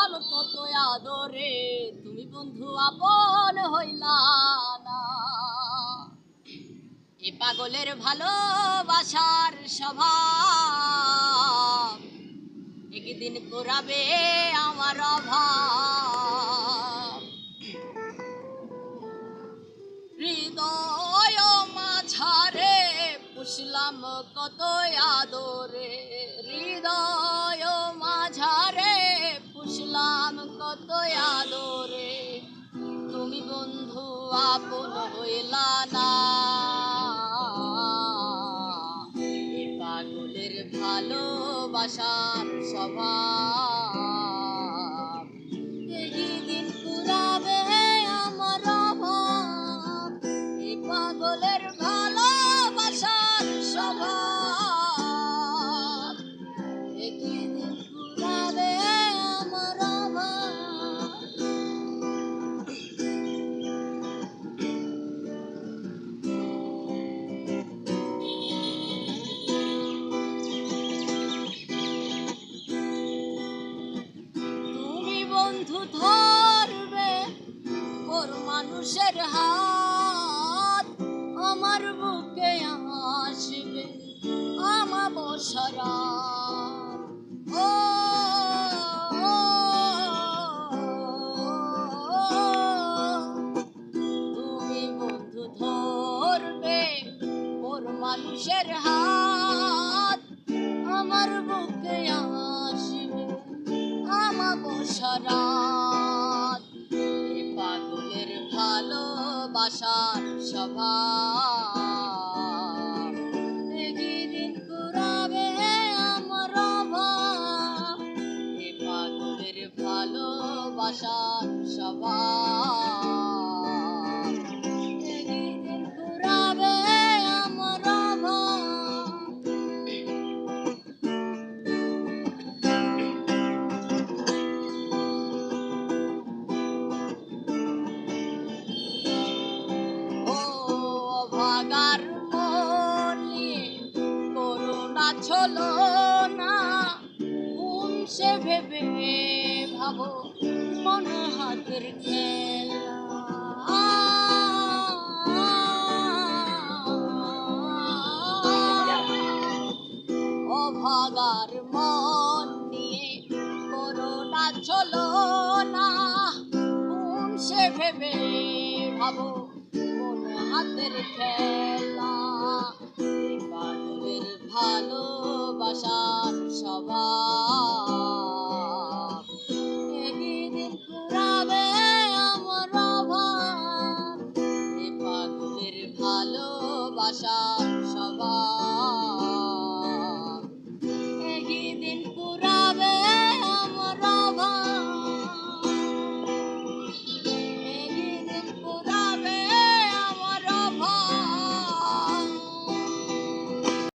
ছিলাম কত আদরে, তুমি বন্ধু আপন হইলা না। এ পাগলের ভালোবাসার স্বভাব একদিন পুরাবে আমার অভাব। হৃদয় মাঝারে পুষলাম কত আদরে, হৃদয় মাঝারে পুষলাম কত আদরে, তুমি বন্ধু আপন হইলা না। এ পাগলের ভালোবাসার স্বভাব একদিন পুরাবে আমার অভাব। এ পাগলের ভালোবাসার স্বভাব একদিন পুরাবে আমার অভাব। তুমি বন্ধু ধরবে ওর মানুষের হাত, আমার বুকে আসবে আমাবস্যারা। ও তুমি বন্ধু ধরবে ওর মানুষের হাত, আমার বুকে আসবে আমাবস্যারা। পাগলের ভালোবাসার স্বভাব একদিন পুরাবে আমার অভাব। এ পাগলের ভালোবাসার স্বভাব একদিন পুরাবে আমার অভাব। ভাগার মনে করুণা ছলো না, সে ভেবে ভাবো মন হাতের খেলা। অভাগার মন নিয়ে করুণা ছলো না, সে ভেবে ভাবো মন হাতের খেলা। পাগলের ভালোবাসার স্বভাব একদিন পুরাবে আমার অভাব। এ পাগলের ভালোবাসার স্বভাব একদিন পুরাবে